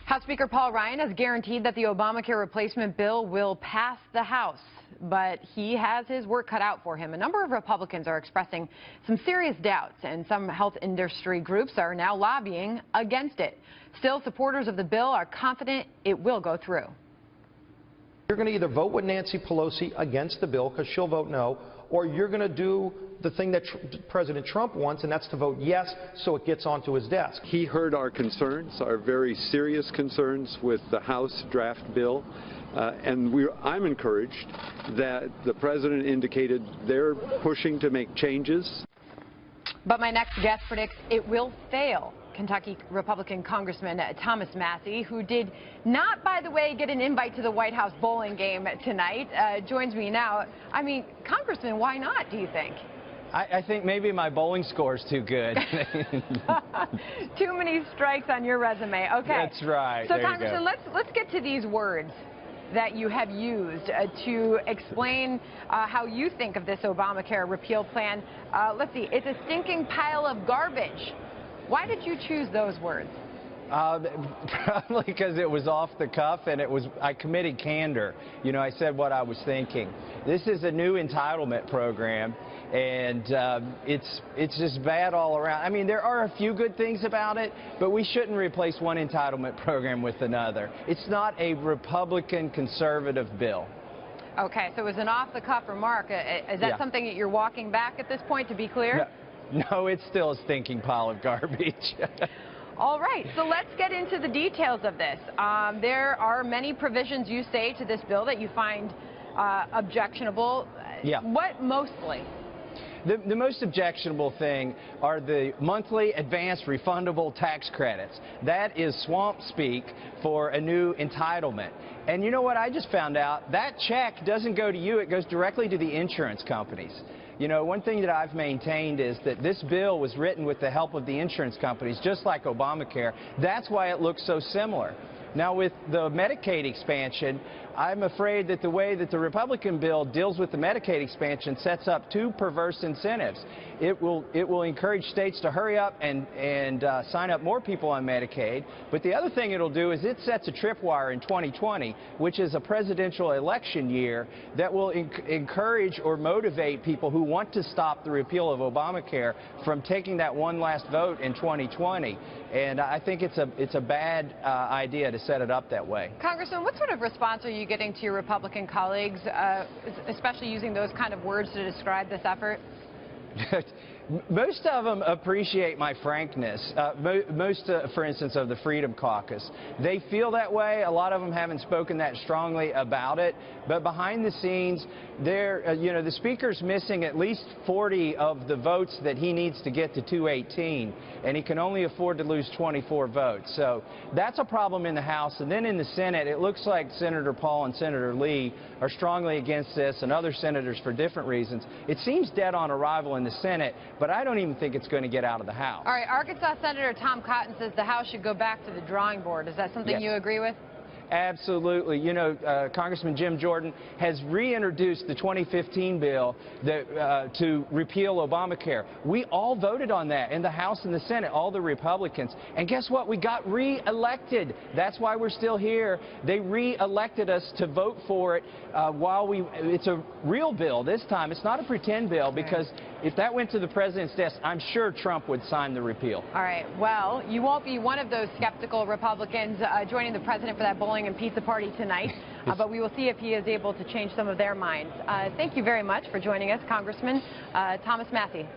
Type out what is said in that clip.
House Speaker Paul Ryan has guaranteed that the Obamacare replacement bill will pass the House, but he has his work cut out for him. A number of Republicans are expressing some serious doubts, and some health industry groups are now lobbying against it. Still, supporters of the bill are confident it will go through. You're going to either vote with Nancy Pelosi against the bill because she'll vote no, or you're going to do the thing that President Trump wants, and that's to vote yes so it gets onto his desk. He heard our concerns, our very serious concerns with the House draft bill, and I'm encouraged that the President indicated they're pushing to make changes. But my next guest predicts it will fail. Kentucky Republican Congressman Thomas Massie, who did not, by the way, get an invite to the White House bowling game tonight, joins me now. I mean, Congressman, why not, do you think? I think maybe my bowling score is too good. Too many strikes on your resume. Okay. That's right. So, Congressman, let's get to these words that you have used to explain how you think of this Obamacare repeal plan. Let's see. It's a stinking pile of garbage. Why did you choose those words? Probably because it was off the cuff, and I committed candor. You know, I said what I was thinking. This is a new entitlement program, and it's just bad all around. I mean, there are a few good things about it, but we shouldn't replace one entitlement program with another. It's not a Republican conservative bill. Okay, so it was an off-the-cuff remark. Is that something that you're walking back at this point, to be clear? No, it's still a stinking pile of garbage. All right, so let's get into the details of this. There are many provisions, you say, to this bill that you find objectionable. Yeah. What mostly? The most objectionable thing are the monthly advanced refundable tax credits. That is swamp speak for a new entitlement. And you know what? I just found out that check doesn't go to you. It goes directly to the insurance companies. You know, one thing that I've maintained is that this bill was written with the help of the insurance companies, just like Obamacare. That's why it looks so similar. Now, with the Medicaid expansion, I'm afraid that the way that the Republican bill deals with the Medicaid expansion sets up two perverse incentives. It will encourage states to hurry up and sign up more people on Medicaid. But the other thing it'll do is it sets a tripwire in 2020, which is a presidential election year, that will encourage or motivate people who want to stop the repeal of Obamacare from taking that one last vote in 2020. And I think it's a bad idea to set it up that way. Congressman, what sort of response are you getting to your Republican colleagues, especially using those kind of words to describe this effort? Most of them appreciate my frankness. Most, for instance, of the Freedom Caucus. They feel that way. A lot of them haven't spoken that strongly about it. But behind the scenes, the Speaker's missing at least 40 of the votes that he needs to get to 218, and he can only afford to lose 24 votes. So that's a problem in the House. And then in the Senate, it looks like Senator Paul and Senator Lee are strongly against this, and other senators for different reasons. It seems dead on arrival in the Senate, but I don't even think it's going to get out of the House. All right, Arkansas Senator Tom Cotton says the House should go back to the drawing board. Is that something you agree with? Absolutely. You know, Congressman Jim Jordan has reintroduced the 2015 bill to repeal Obamacare. We all voted on that in the House and the Senate, all the Republicans. And guess what? We got re-elected. That's why we're still here. They re-elected us to vote for it it's a real bill this time. It's not a pretend bill, because if that went to the president's desk, I'm sure Trump would sign the repeal. All right. Well, you won't be one of those skeptical Republicans joining the president for that bowling and pizza party tonight, but we will see if he is able to change some of their minds. Thank you very much for joining us, Congressman Thomas Massie.